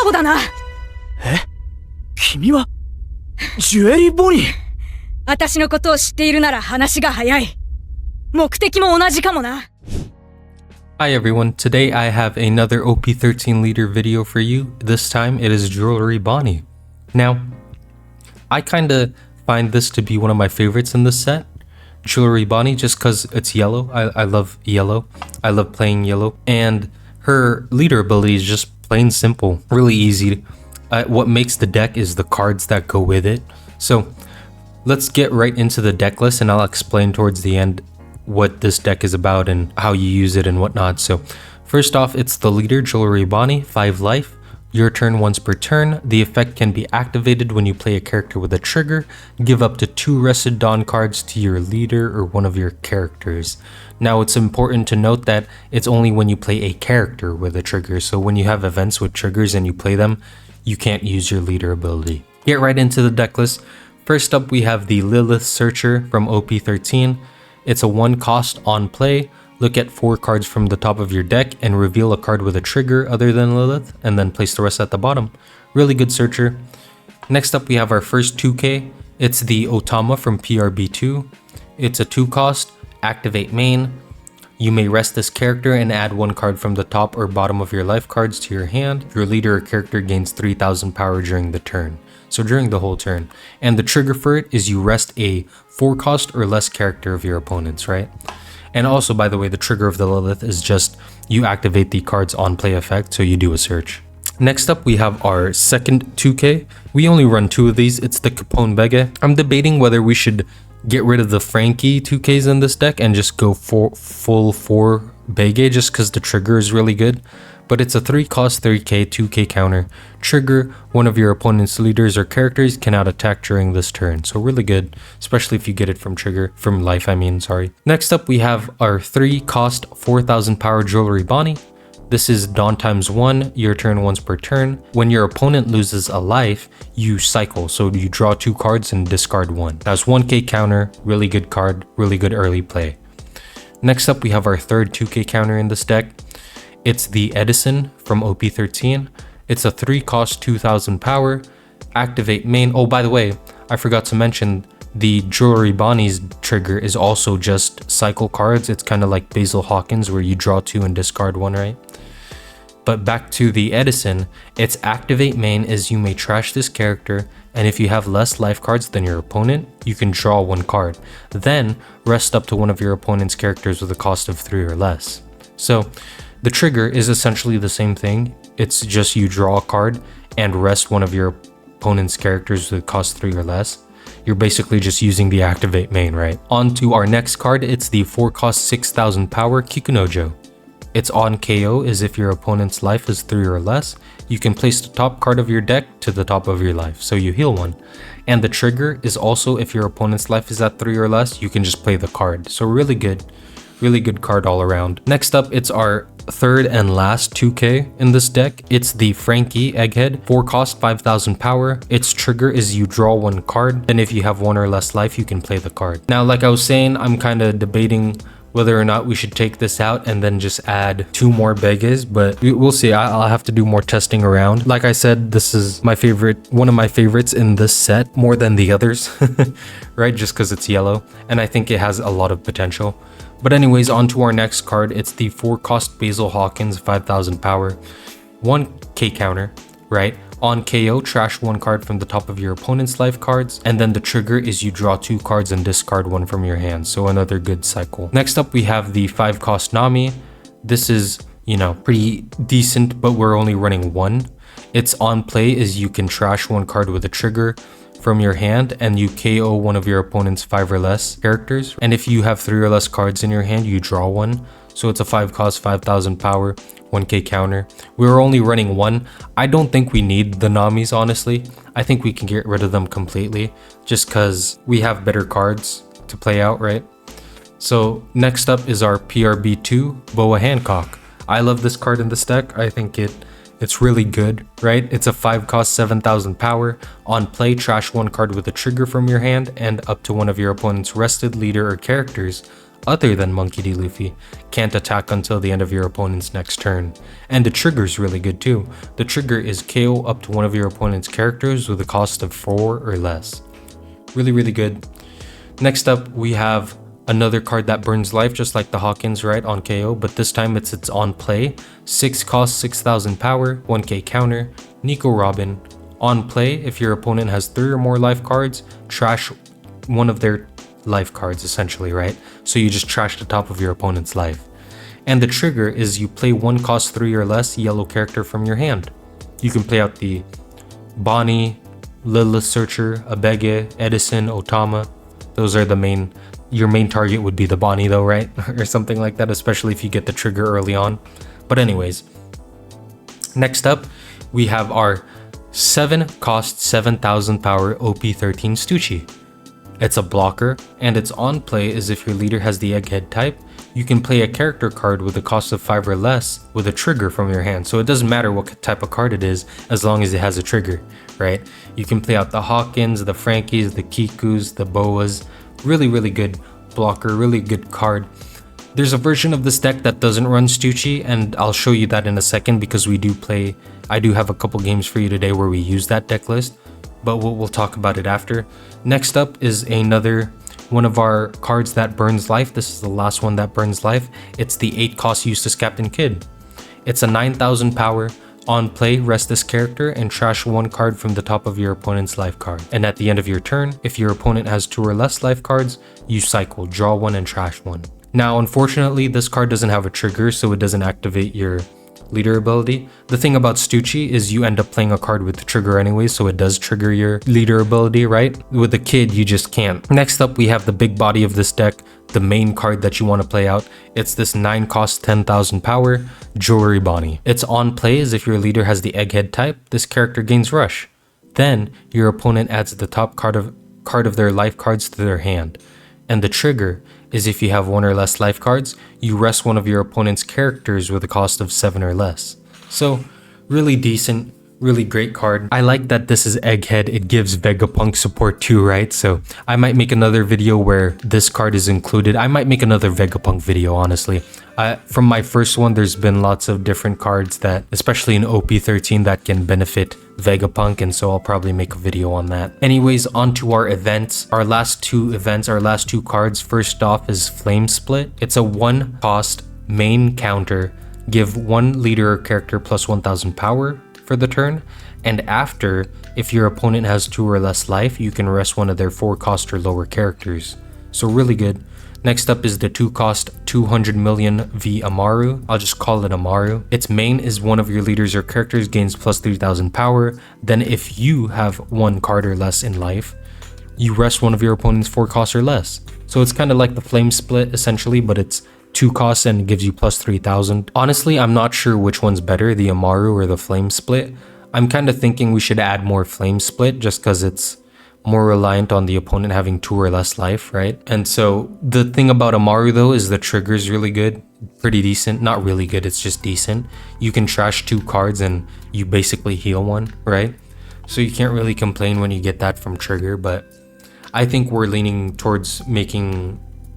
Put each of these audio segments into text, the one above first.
ボだな。君はジュエリーボニー。私のことを知っているなら話が早い。目的も同じかもな。Hi everyone, today I have another OP-13 leader video for you. This time it is Jewelry Bonney. Now, I kinda find this to be one of my favorites in this set. Jewelry Bonney, just cause it's yellow. I love yellow. I love playing yellow. And her leader ability is just plain simple, really easy. What makes the deck is the cards that go with it. So let's get right into the deck list and I'll explain towards the end what this deck is about and how you use it and whatnot. So first off, it's the leader Jewelry Bonney, 5 life. Your turn once per turn. The effect can be activated when you play a character with a trigger. Give up to 2 Rested Dawn cards to your leader or one of your characters. Now it's important to note that it's only when you play a character with a trigger. So when you have events with triggers and you play them, you can't use your leader ability. Get right into the deck list. First up, we have the Lilith Searcher from OP-13. It's a 1 cost on play. Look at 4 cards from the top of your deck and reveal a card with a trigger other than Lilith, and then place the rest at the bottom. Really good searcher. Next up, we have our first 2K. It's the Otama from PRB2. It's a 2 cost, activate main. You may rest this character and add 1 card from the top or bottom of your life cards to your hand. Your leader or character gains 3000 power during the turn. So during the whole turn. And the trigger for it is you rest a 4 cost or less character of your opponent's, right? And also, by the way, the trigger of the Lilith is just you activate the card's on play effect, so you do a search. Next up, we have our second 2K. We only run 2 of these. It's the Capone Bege. I'm debating whether we should get rid of the Frankie 2Ks in this deck and just go for full 4 Bege just because the trigger is really good. But it's a 3 cost 3K 2K counter. Trigger, one of your opponent's leaders or characters cannot attack during this turn. So really good, especially if you get it from life, sorry. Next up, we have our 3 cost 4000 power Jewelry Bonney. This is Dawn times 1, your turn once per turn. When your opponent loses a life, you cycle. So you draw 2 cards and discard 1. That's 1K counter, really good card, really good early play. Next up, we have our third 2K counter in this deck. It's the Edison from OP-13. It's a 3 cost 2000 power, activate main. Oh, by the way, I forgot to mention the Jewelry Bonney's trigger is also just cycle cards. It's kind of like Basil Hawkins where you draw 2 and discard 1, right? But back to the Edison, its activate main is you may trash this character, and if you have less life cards than your opponent, you can draw 1 card. Then rest up to one of your opponent's characters with a cost of 3 or less. So the trigger is essentially the same thing. It's just you draw a card and rest one of your opponent's characters with cost 3 or less. You're basically just using the activate main, right? On to our next card, it's the 4 cost 6000 power Kikunojo. Its on KO is if your opponent's life is 3 or less, you can place the top card of your deck to the top of your life, so you heal 1. And the trigger is also if your opponent's life is at 3 or less, you can just play the card. So really good card all around. Next up, it's our third and last 2K in this deck. It's the Frankie Egghead, 4 cost 5000 power. Its trigger is you draw 1 card, then if you have 1 or less life, you can play the card. Now, like I was saying, I'm kind of debating whether or not we should take this out and then just add 2 more Beges, but we'll see. I'll have to do more testing around. Like I said, this is my favorite, one of my favorites in this set, more than the others, right? Just because it's yellow, and I think it has a lot of potential. But anyways, on to our next card. It's the 4 cost Basil Hawkins, 5000 power, 1K counter, right? On KO, trash 1 card from the top of your opponent's life cards, and then the trigger is you draw 2 cards and discard 1 from your hand, so another good cycle. Next up, we have the 5 cost Nami. This is, pretty decent, but we're only running 1. Its on play is you can trash 1 card with a trigger from your hand and you KO one of your opponent's 5 or less characters, and if you have 3 or less cards in your hand, you draw 1. So it's a 5 cost 5000 power, 1K counter. We're only running 1. I don't think we need the Namis, honestly. I think we can get rid of them completely just because we have better cards to play out, right? So next up is our PRB2 Boa Hancock. I love this card in this deck. I think it's really good, right? It's a 5 cost 7000 power. On play, trash 1 card with a trigger from your hand and up to one of your opponent's rested leader or characters other than Monkey D. Luffy can't attack until the end of your opponent's next turn. And the trigger is really good too. The trigger is KO up to one of your opponent's characters with a cost of 4 or less. Really good. Next up, we have another card that burns life just like the Hawkins, right, on KO, but this time it's on play. 6 cost, 6,000 power, 1k counter, Nico Robin. On play, if your opponent has 3 or more life cards, trash one of their life cards essentially, right? So you just trash the top of your opponent's life. And the trigger is you play 1 cost 3 or less yellow character from your hand. You can play out the Bonney, Lilith Searcher, Abege, Edison, Otama. Those are your main target would be the Bonney though, right? Or something like that, especially if you get the trigger early on. But anyways, next up, we have our 7 cost 7,000 power OP-13 Stucci. It's a blocker, and its on play is if your leader has the Egghead type, you can play a character card with a cost of 5 or less with a trigger from your hand. So it doesn't matter what type of card it is as long as it has a trigger, right? You can play out the Hawkins, the Frankies, the Kikus, the Boas. Really good blocker, really good card. There's a version of this deck that doesn't run Stucci, and I'll show you that in a second because I do have a couple games for you today where we use that deck list, but we'll talk about it after. Next up is another one of our cards that burns life. This is the last one that burns life. It's the 8 cost Eustace Captain Kidd. It's a 9,000 power. On play, rest this character and trash 1 card from the top of your opponent's life card. And at the end of your turn, if your opponent has 2 or less life cards, you cycle, draw 1 and trash 1. Now, unfortunately, this card doesn't have a trigger, so it doesn't activate your leader ability. The thing about Stucci is you end up playing a card with the trigger anyway, so it does trigger your leader ability, right? With the Kid, you just can't. Next up, we have the big body of this deck, the main card that you want to play out. It's this 9 cost 10,000 power Jewelry Bonney. It's on play as if your leader has the Egghead type, this character gains rush. Then your opponent adds the top card of their life cards to their hand. And the trigger is if you have 1 or less life cards, you rest one of your opponent's characters with a cost of 7 or less. So really decent, really great card. I like that this is Egghead. It gives Vegapunk support too, right? So I might make another video where this card is included. I might make another Vegapunk video, honestly. From my first one, there's been lots of different cards that, especially in OP-13, that can benefit Vegapunk, and so I'll probably make a video on that. Anyways, on to our events. Our last two cards. First off is Flame Split. It's a 1 cost main counter. Give 1 leader or character plus 1,000 power for the turn, and after, if your opponent has 2 or less life, you can rest one of their 4 cost or lower characters. So really good. Next up is the 2 cost 200 million V Amaru. I'll just call it Amaru. Its main is one of your leaders or characters gains plus 3,000 power. Then if you have 1 card or less in life, you rest one of your opponent's 4 costs or less. So it's kind of like the Flame Split essentially, but it's 2 costs and it gives you plus 3,000. Honestly, I'm not sure which one's better, the Amaru or the Flame Split. I'm kind of thinking we should add more Flame Split just because it's more reliant on the opponent having 2 or less life, right? And so the thing about Amaru though is the trigger is really good, pretty decent. Not really good, it's just decent. You can trash 2 cards and you basically heal 1, right? So you can't really complain when you get that from trigger, but I think we're leaning towards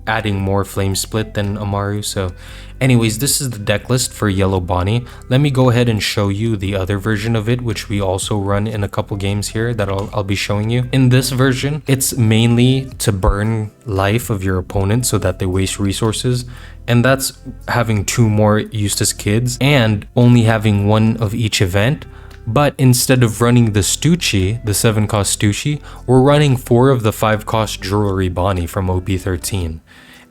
adding more Flame Split than Amaru. So anyways, this is the deck list for Yellow Bonney. Let me go ahead and show you the other version of it, which we also run in a couple games here that I'll be showing you. In this version, it's mainly to burn life of your opponent so that they waste resources, and that's having 2 more Eustace Kids and only having 1 of each event. But instead of running the Stucci, the 7 cost Stucci, we're running 4 of the 5 cost Jewelry Bonney from OP-13.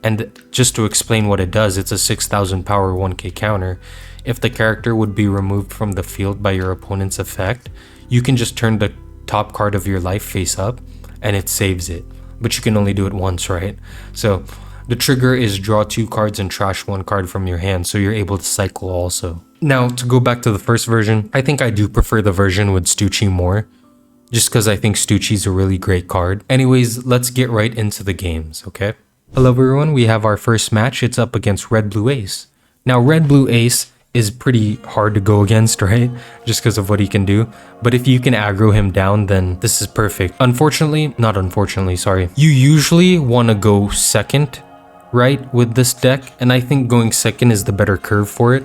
And just to explain what it does, it's a 6,000 power 1k counter. If the character would be removed from the field by your opponent's effect, you can just turn the top card of your life face up and it saves it. But you can only do it once, right? So the trigger is draw 2 cards and trash 1 card from your hand, so you're able to cycle also. Now, to go back to the first version, I think I do prefer the version with Stucci more, just because I think Stucci's a really great card. Anyways, let's get right into the games, okay? Hello everyone, we have our first match. It's up against Red Blue Ace. Now, Red Blue Ace is pretty hard to go against, right? Just because of what he can do. But if you can aggro him down, then this is perfect. You usually want to go second right, with this deck, and I think going second is the better curve for it.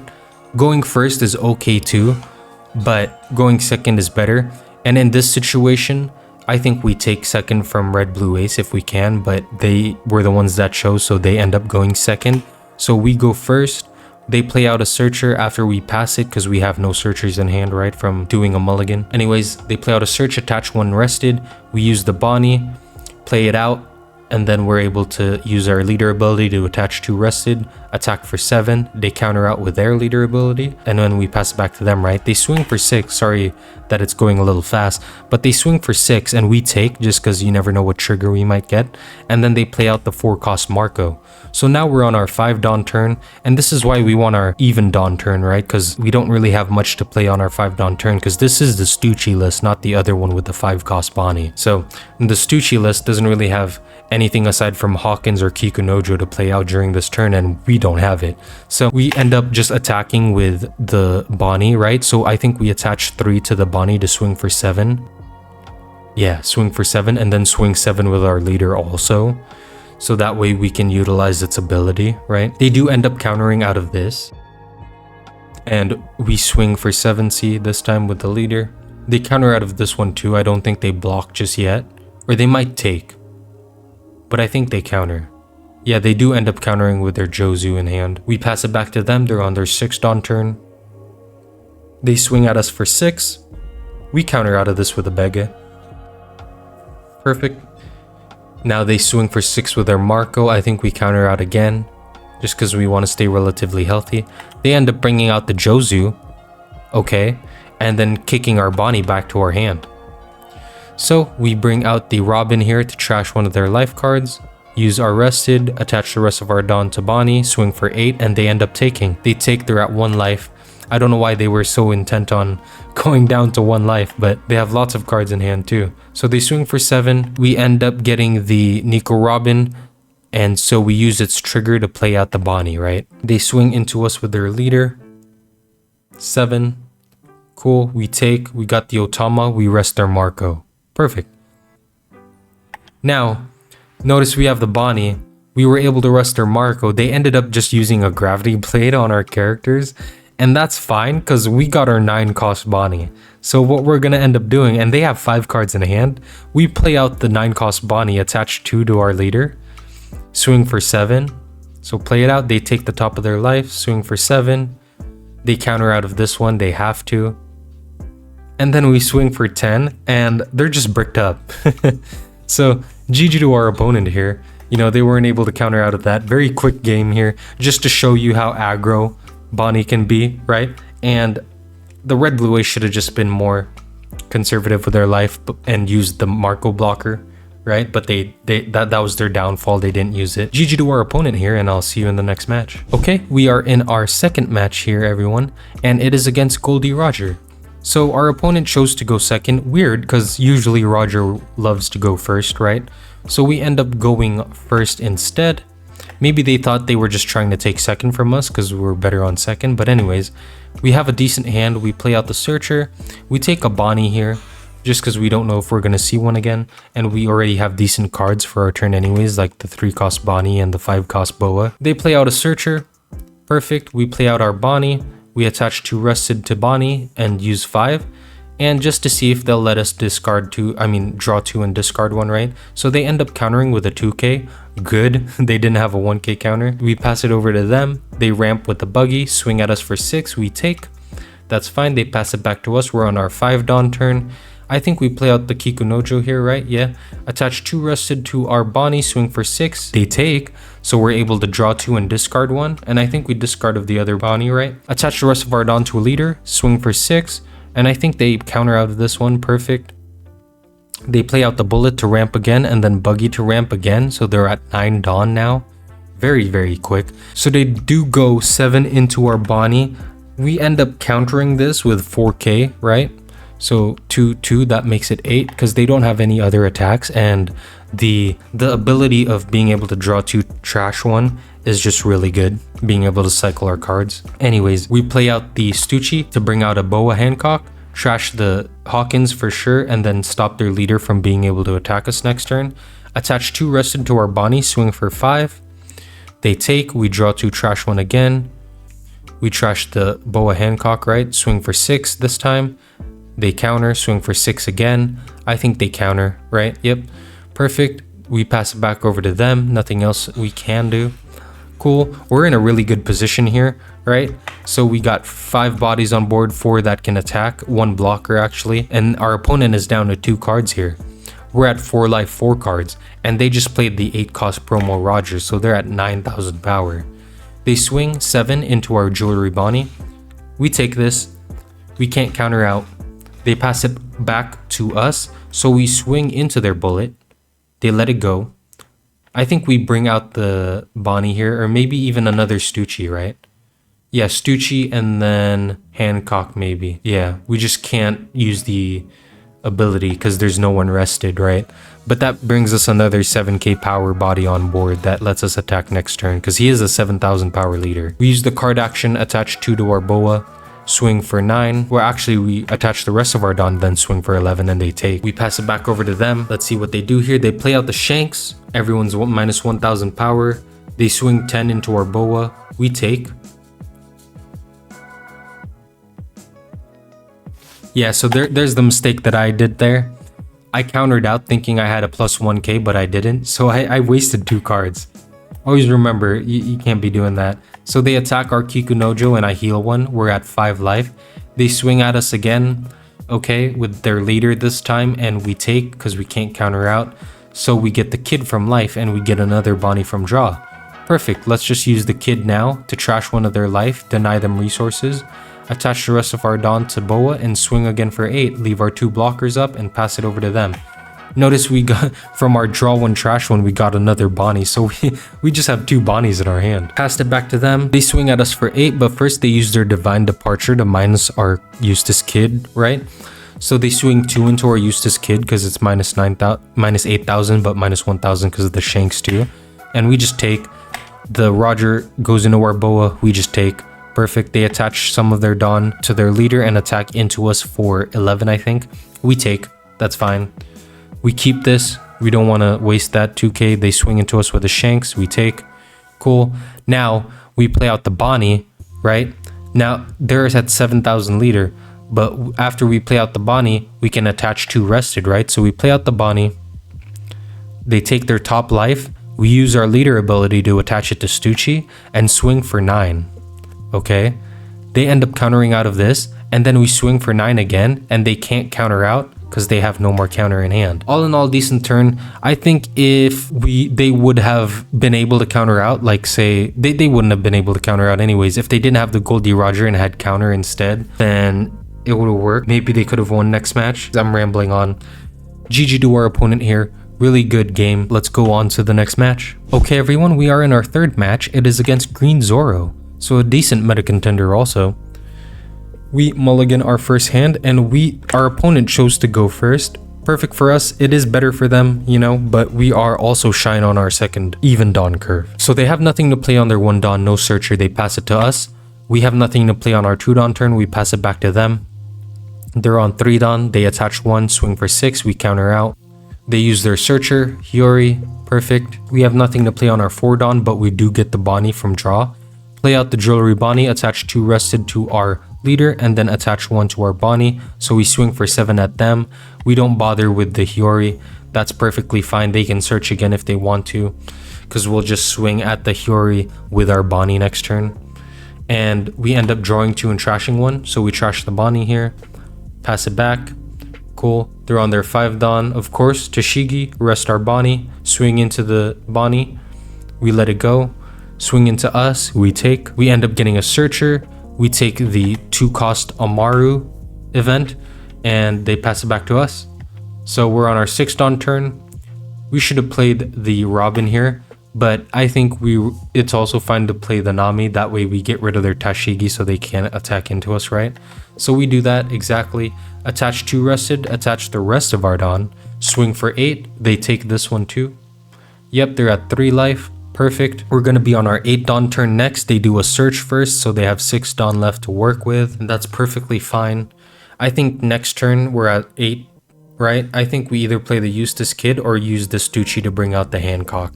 Going first is okay too, but going second is better. And in this situation, I think we take second from red blue ace if we can, but they were the ones that chose, so they end up going second. So we go first. They play out a searcher after we pass it because we have no searchers in hand, right, from doing a mulligan. Anyways, they play out a search, attach one rested. We use the Bonney, play it out, and then we're able to use our leader ability to attach 2 rested, attack for 7. They counter out with their leader ability, and then we pass it back to them, right? They swing for 6. Sorry that it's going a little fast, but they swing for 6 and we take just because you never know what trigger we might get. And then they play out the 4-cost Marco. So now we're on our 5 Dawn turn, and this is why we want our even Dawn turn, right? Because we don't really have much to play on our 5 Dawn turn, because this is the Stucci list, not the other one with the 5-cost Bonney. So the Stucci list doesn't really have anything aside from Hawkins or Kikunojo to play out during this turn, and we don't have it. So we end up just attacking with the Bonney, right? So I think we attach 3 to the Bonney to swing for 7. Yeah, swing for 7, and then swing 7 with our leader also. So that way we can utilize its ability, right? They do end up countering out of this. And we swing for 7C this time with the leader. They counter out of this one too. I don't think they block just yet. Or they might take. But I think they counter. Yeah, they do end up countering with their Jozu in hand. We pass it back to them. They're on their 6th Dawn turn. They swing at us for 6. We counter out of this with a Bega. Perfect. Now they swing for 6 with their Marco. I think we counter out again, just because we want to stay relatively healthy. They end up bringing out the Jozu. Okay. And then kicking our Bonney back to our hand. So we bring out the Robin here to trash one of their life cards. Use our rested, attach the rest of our Dawn to Bonney, swing for 8, and they end up taking. They take, they're at 1 life. I don't know why they were so intent on going down to 1 life, but they have lots of cards in hand too. So they swing for 7. We end up getting the Nico Robin, and so we use its trigger to play out the Bonney, right? They swing into us with their leader. 7. Cool. We take. We got the Otama. We rest their Marco. Perfect. Now, notice we have the Bonney. We were able to rest their Marco. They ended up just using a gravity blade on our characters. And that's fine because we got our 9-cost Bonney. So what we're going to end up doing, and they have 5 cards in hand, we play out the 9-cost Bonney, attach 2 to our leader, swing for 7. So play it out. They take the top of their life, swing for 7. They counter out of this one. They have to. And then we swing for 10, and they're just bricked up. So GG to our opponent here. You know, they weren't able to counter out of that. Very quick game here, just to show you how aggro Bonney can be, right? And the red blue ace should have just been more conservative with their life and used the Marco blocker, right? But that was their downfall. They didn't use it. GG to our opponent here, and I'll see you in the next match. Okay, we are in our second match here, everyone, and it is against Goldie Roger. So our opponent chose to go second. Weird, because usually Roger loves to go first, right? So we end up going first instead. Maybe they thought they were just trying to take second from us because we were better on second. But anyways, we have a decent hand. We play out the Searcher. We take a Bonney here just because we don't know if we're going to see one again. And we already have decent cards for our turn anyways, like the 3-cost Bonney and the 5-cost Boa. They play out a Searcher. Perfect. We play out our Bonney. We attach 2 rested to Bonney and use 5. And just to see if they'll let us discard 2, draw 2 and discard 1, right? So they end up countering with a 2k. Good. They didn't have a 1k counter. We pass it over to them. They ramp with the buggy, swing at us for 6. We take. That's fine. They pass it back to us. We're on our 5 Dawn turn. I think we play out the Kikunojo here, right? Yeah. Attach 2 rested to our Bonney, swing for 6. They take. So we're able to draw 2 and discard 1. And I think we discard of the other Bonney, right? Attach the rest of our Dawn to a leader, swing for 6. And I think they counter out of this one. Perfect. They play out the bullet to ramp again and then buggy to ramp again. So they're at 9 Dawn now. Very, very quick. So they do go 7 into our Bonney. We end up countering this with 4k, right? So 2, that makes it 8 because they don't have any other attacks. And the ability of being able to draw 2, trash 1 is just really good, being able to cycle our cards. Anyways, we play out the Stucci to bring out a Boa Hancock, trash the Hawkins for sure, and then stop their leader from being able to attack us next turn. Attach 2 rested to our Bonney, swing for 5. They take, we draw 2, trash 1 again. We trash the Boa Hancock, right? Swing for 6 this time. They counter, swing for 6 again. I think they counter, right? Yep, perfect. We pass it back over to them. Nothing else we can do. Cool. We're in a really good position here, right? So we got 5 bodies on board, 4 that can attack, 1 blocker actually, and our opponent is down to 2 cards here. We're at 4 life, 4 cards, and they just played the 8 cost promo Roger, so they're at 9,000 power. They swing 7 into our Jewelry Bonney. We take this. We can't counter out. They pass it back to us, so we swing into their bullet. They let it go. I think we bring out the Bonney here, or maybe even another Stucci, right? Yeah, Stucci and then Hancock maybe. Yeah, we just can't use the ability because there's no one rested, right? But that brings us another 7k power body on board that lets us attack next turn because he is a 7,000 power leader. We use the card action, attach 2 to our Boa, swing for 9. Well, actually, we attach the rest of our Don, then swing for 11, and they take. We pass it back over to them. Let's see what they do here. They play out the Shanks. Everyone's minus 1,000 power. They swing 10 into our Boa. We take. Yeah, so there's the mistake that I did there. I countered out thinking I had a plus 1k, but I didn't. So I wasted 2 cards. Always remember, you can't be doing that. So they attack our Kikunojo and I heal 1. We're at 5 life. They swing at us again, okay, with their leader this time, and we take because we can't counter out. So we get the kid from life and we get another Bonney from draw. Perfect, let's just use the kid now to trash one of their life, deny them resources, attach the rest of our Don to Boa and swing again for 8, leave our 2 blockers up and pass it over to them. Notice we got, from our draw 1 trash 1, we got another Bonney, so we just have 2 Bonnies in our hand. Passed it back to them. They swing at us for 8, but first they use their Divine Departure to minus our Eustace Kid, right? So they swing 2 into our Eustace Kid because it's minus 8,000, but minus 1,000 because of the Shanks too. And we just take. The Roger goes into our Boa, we just take. Perfect. They attach some of their Don to their leader and attack into us for 11, I think. We take. That's fine. We keep this. We don't want to waste that 2k. They swing into us with the Shanks. We take. Cool. Now, we play out the Bonney, right? Now, they're at 7,000 leader. But after we play out the Bonney, we can attach 2 rested, right? So we play out the Bonney. They take their top life. We use our leader ability to attach it to Stucci and swing for 9. Okay? They end up countering out of this. And then we swing for 9 again. And they can't counter out because they have no more counter in hand. All in all, decent turn. I think if they would have been able to counter out, like say, they wouldn't have been able to counter out anyways. If they didn't have the Goldie Roger and had counter instead, then it would have worked. Maybe they could have won next match. I'm rambling on. GG to our opponent here. Really good game. Let's go on to the next match. Okay, everyone, we are in our 3rd match. It is against Green Zoro. So a decent meta contender also. We mulligan our first hand and our opponent chose to go first. Perfect for us. It is better for them, you know, but we are also shine on our second even Don curve. So they have nothing to play on their 1 Don, no searcher. They pass it to us. We have nothing to play on our 2 Don turn. We pass it back to them. They're on 3 Don. They attach 1, swing for 6. We counter out. They use their searcher, Hiyori. Perfect. We have nothing to play on our 4 Don, but we do get the Bonney from draw. Play out the Jewelry Bonney, attach 2 rested to our leader, and then attach 1 to our Bonney. So we swing for 7 at them. We don't bother with the Hiyori. That's perfectly fine. They can search again if they want to, because we'll just swing at the Hiyori with our Bonney next turn. And we end up drawing 2 and trashing 1. So we trash the Bonney here. Pass it back. Cool. They're on their 5 Don, of course. Tashigi, rest our Bonney. Swing into the Bonney. We let it go. Swing into us. We take. We end up getting a searcher. We take the 2 cost Amaru event. And they pass it back to us. So we're on our 6 Don turn. We should have played the Robin here. But I think it's also fine to play the Nami. That way we get rid of their Tashigi so they can't attack into us, right? So we do that exactly. Attach 2 rested, attach the rest of our Don. Swing for 8. They take this one too. Yep, they're at 3 life. Perfect. We're going to be on our 8 Don turn next. They do a search first, so they have 6 Don left to work with. And that's perfectly fine. I think next turn we're at 8, right? I think we either play the Eustace Kid or use the Stucci to bring out the Hancock.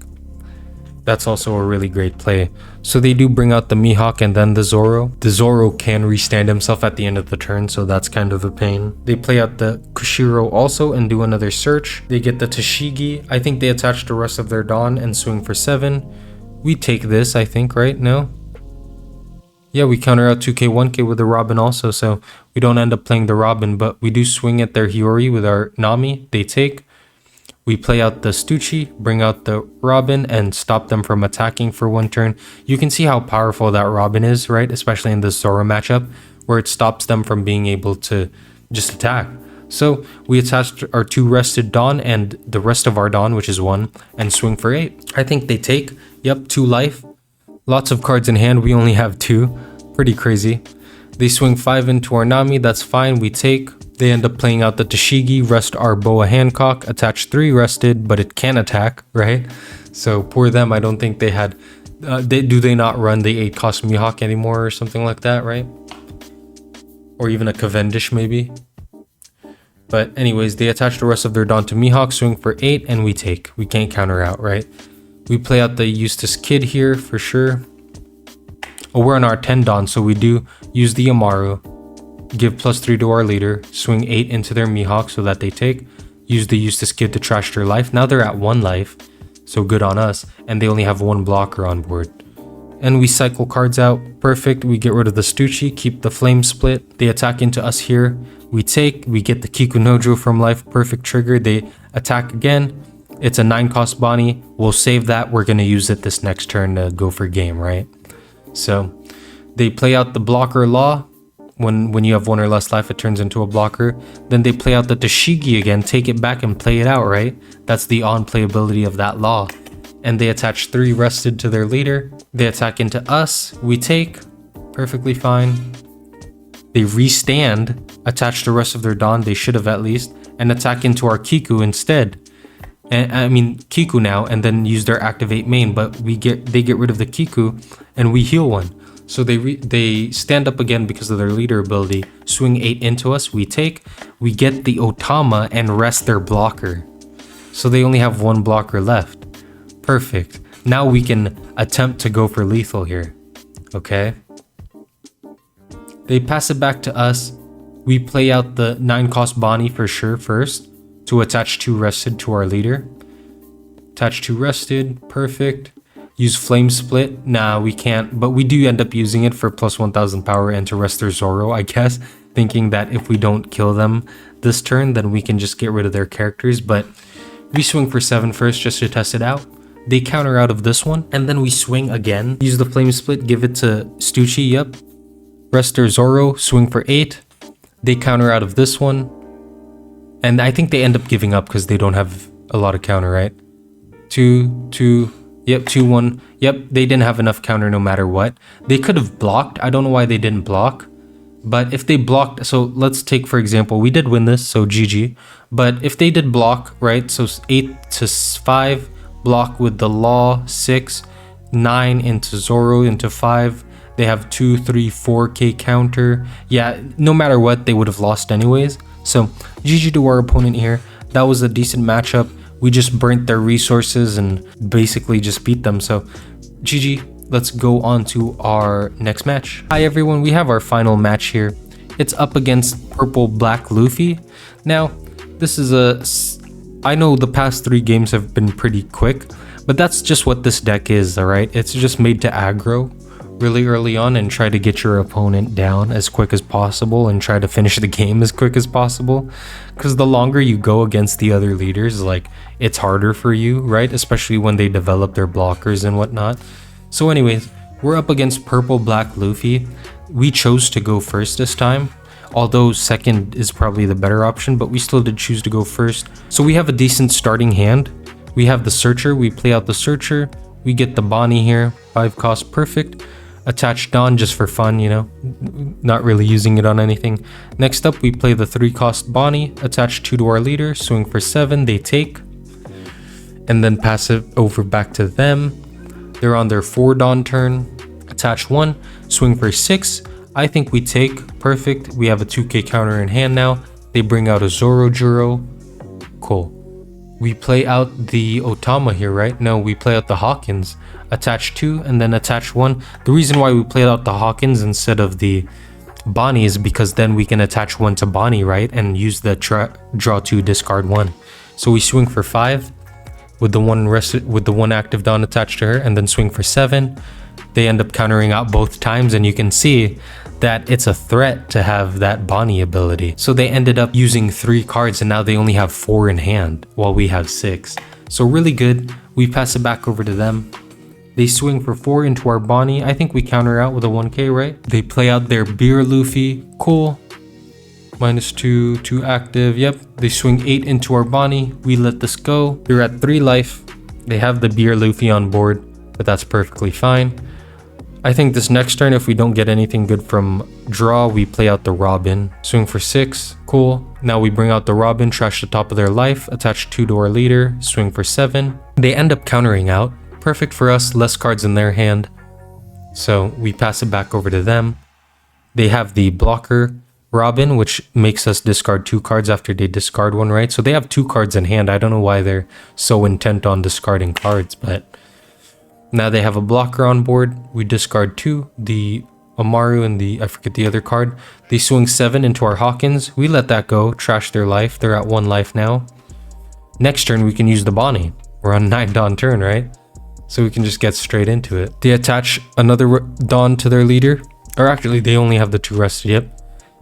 That's also a really great play. So they do bring out the Mihawk and then the Zoro. The Zoro can restand himself at the end of the turn, so that's kind of a pain. They play out the Kushiro also and do another search. They get the Tashigi. I think they attach the rest of their Dawn and swing for 7. We take this, I think, right? No? Yeah, we counter out 2k, 1k with the Robin also, so we don't end up playing the Robin, but we do swing at their Hiyori with our Nami. They take. We play out the Stucci, bring out the Robin, and stop them from attacking for 1 turn. You can see how powerful that Robin is, right? Especially in this Zoro matchup, where it stops them from being able to just attack. So we attached our 2 rested Dawn and the rest of our Dawn, which is 1, and swing for 8. I think they take. Yep, 2 life. Lots of cards in hand. We only have 2. Pretty crazy. They swing 5 into our Nami. That's fine. We take. They end up playing out the Tashigi, rest our Boa Hancock, attach 3 rested, but it can attack, right? So poor them. I don't think they had... do they not run the 8 cost Mihawk anymore or something like that, right? Or even a Cavendish maybe. But anyways, they attach the rest of their Dawn to Mihawk, swing for 8, and we take. We can't counter out, right? We play out the Eustace Kid here for sure. Oh, we're on our 10 Dawn, so we do use the Amaru. Give +3 to our leader. Swing 8 into their Mihawk so that they take. Use the Eustace Kid to trash their life. Now they're at 1 life, so good on us. And they only have 1 blocker on board. And we cycle cards out. Perfect. We get rid of the Stucci, keep the Flame Split. They attack into us here. We take. We get the Kikunojo from life. Perfect trigger. They attack again. It's a 9 cost Bonney. We'll save that. We're going to use it this next turn to go for game, right? So they play out the blocker law. When you have 1 or less life, it turns into a blocker. Then they play out the Tashigi again, take it back and play it out, right? That's the on-playability of that law. And they attach 3 rested to their leader. They attack into us. We take. Perfectly fine. They restand, attach the rest of their Dawn, they should have at least, and attack into our Kiku instead. And I mean Kiku now, and then use their activate main, but they get rid of the Kiku and we heal 1. So they stand up again because of their leader ability, swing 8 into us, we take, we get the Otama and rest their blocker. So they only have 1 blocker left. Perfect. Now we can attempt to go for lethal here. Okay. They pass it back to us. We play out the 9 cost Bonney for sure first to attach 2 rested to our leader. Attach 2 rested. Perfect. Use Flame Split. Nah, we can't, but we do end up using it for +1000 power and to rest their Zoro, I guess, thinking that if we don't kill them this turn, then we can just get rid of their characters. But we swing for 7 first just to test it out. They counter out of this one, and then we swing again. Use the Flame Split, give it to Stucci, yep. Rest their Zoro, swing for 8. They counter out of this one. And I think they end up giving up because they don't have a lot of counter, right? 2, 2, yep, 2, 1. Yep, they didn't have enough counter no matter what. They could have blocked. I don't know why they didn't block. But if they blocked, so let's take, for example, we did win this, so GG. But if they did block, right? So 8 to 5, block with the Law, 6, 9 into Zoro, into 5. They have 2, 3, 4k counter. Yeah, no matter what, they would have lost anyways. So GG to our opponent here. That was a decent matchup. We just burnt their resources and basically just beat them. So GG, let's go on to our next match. Hi everyone, we have our final match here. It's up against Purple Black Luffy. Now, this is I know the past 3 games have been pretty quick, but that's just what this deck is, alright? It's just made to aggro really early on and try to get your opponent down as quick as possible and try to finish the game as quick as possible, because the longer you go against the other leaders, like, it's harder for you, right? Especially when they develop their blockers and whatnot. So anyways, we're up against Purple Black Luffy. We chose to go first this time, although second is probably the better option, but we still did choose to go first. So we have a decent starting hand. We have the Searcher, we play out the Searcher, we get the Bonney here, 5 cost, perfect. Attach Dawn just for fun, you know, not really using it on anything. Next up, we play the 3 cost Bonney, attach 2 to our leader, swing for 7, they take, and then pass it over back to them. They're on their 4 Dawn turn, attach 1, swing for 6, I think we take, perfect. We have a 2k counter in hand now. They bring out a Zoro Juro, cool. we play out the Otama here, right? No, we play out the Hawkins. Attach 2 and then attach 1. The reason why we play out the Hawkins instead of the Bonney is because then we can attach 1 to Bonney, right? And use the draw 2, discard 1. So we swing for 5 with the one active Dawn attached to her, and then swing for 7. They end up countering out both times, and you can see that it's a threat to have that Bonney ability. So they ended up using 3 cards, and now they only have 4 in hand while we have 6. So really good. We pass it back over to them. They swing for 4 into our Bonney. I think we counter out with a 1k, right? They play out their Beer Luffy. Cool. -2, 2 active. Yep. They swing 8 into our Bonney. We let this go. They're at 3 life. They have the Beer Luffy on board, but that's perfectly fine. I think this next turn, if we don't get anything good from draw, we play out the Robin. Swing for 6. Cool. Now we bring out the Robin, trash the top of their life, attach 2 to our leader, swing for 7. They end up countering out. Perfect for us, less cards in their hand. So we pass it back over to them. They have the blocker Robin, which makes us discard 2 cards after they discard 1, right? So they have 2 cards in hand. I don't know why they're so intent on discarding cards, but now they have a blocker on board. We discard 2, the Amaru and I forget the other card. They swing 7 into our Hawkins. We let that go, trash their life. They're at 1 life now. Next turn, we can use the Bonney. We're on 9 Dawn turn, right? So we can just get straight into it. They attach another Dawn to their leader. Or actually, they only have the 2 rested, yep.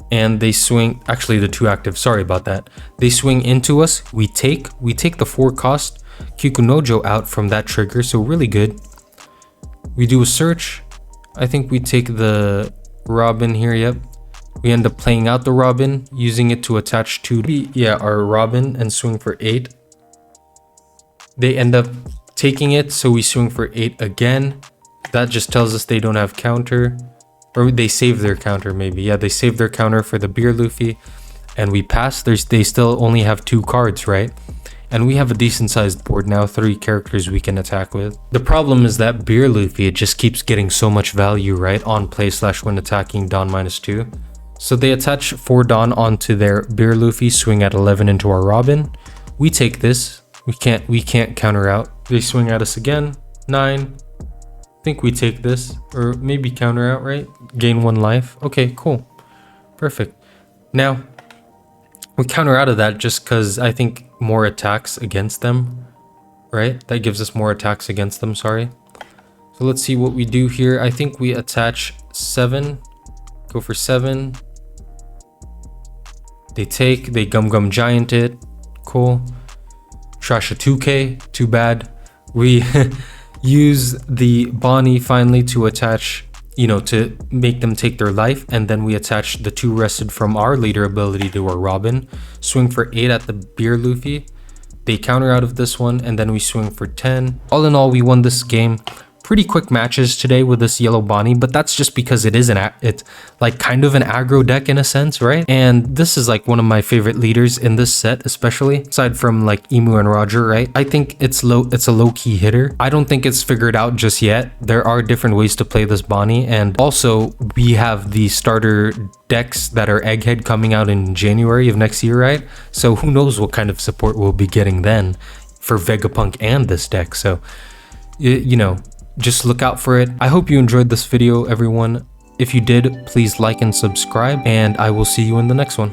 And they swing, actually the 2 active, sorry about that. They swing into us. We take the 4 cost Kikunojo out from that trigger, so really good. We do a search. I think we take the Robin here, yep. We end up playing out the Robin, using it to attach to our Robin and swing for 8. They end up taking it, so we swing for 8 again. That just tells us they don't have counter. Or they save their counter maybe. Yeah, they save their counter for the Beer Luffy. And we pass. They still only have 2 cards, right? And we have a decent sized board now, 3 characters we can attack with. The problem is that Beer Luffy, it just keeps getting so much value, right? On play / when attacking Dawn -2. So they attach 4 Dawn onto their Beer Luffy, swing at 11 into our Robin. We take this. We can't counter out. They swing at us again. 9. I think we take this, or maybe counter out, right? Gain 1 life. Okay, cool. Perfect. Now, we counter out of that just because I think more attacks against them, right? That gives us more attacks against them, sorry. So let's see what we do here. I think we attach 7. Go for 7. They Gum Giant it. Cool. Trash a 2k. Too bad. We use the Bonney finally to attach, to make them take their life, and then we attach the 2 rested from our leader ability to our Robin. Swing for 8 at the Beer Luffy. They counter out of this one, and then we swing for 10. All in all, we won this game. Pretty quick matches today with this yellow Bonney, but that's just because it's like kind of an aggro deck in a sense, right? And this is like one of my favorite leaders in this set, especially aside from like Emu and Roger, right? I think it's a low-key hitter. I don't think it's figured out just yet. There are different ways to play this Bonney, and also we have the starter decks that are Egghead coming out in January of next year, right? So who knows what kind of support we'll be getting then for Vegapunk and this deck. So just look out for it. I hope you enjoyed this video, everyone. If you did, please like and subscribe, and I will see you in the next one.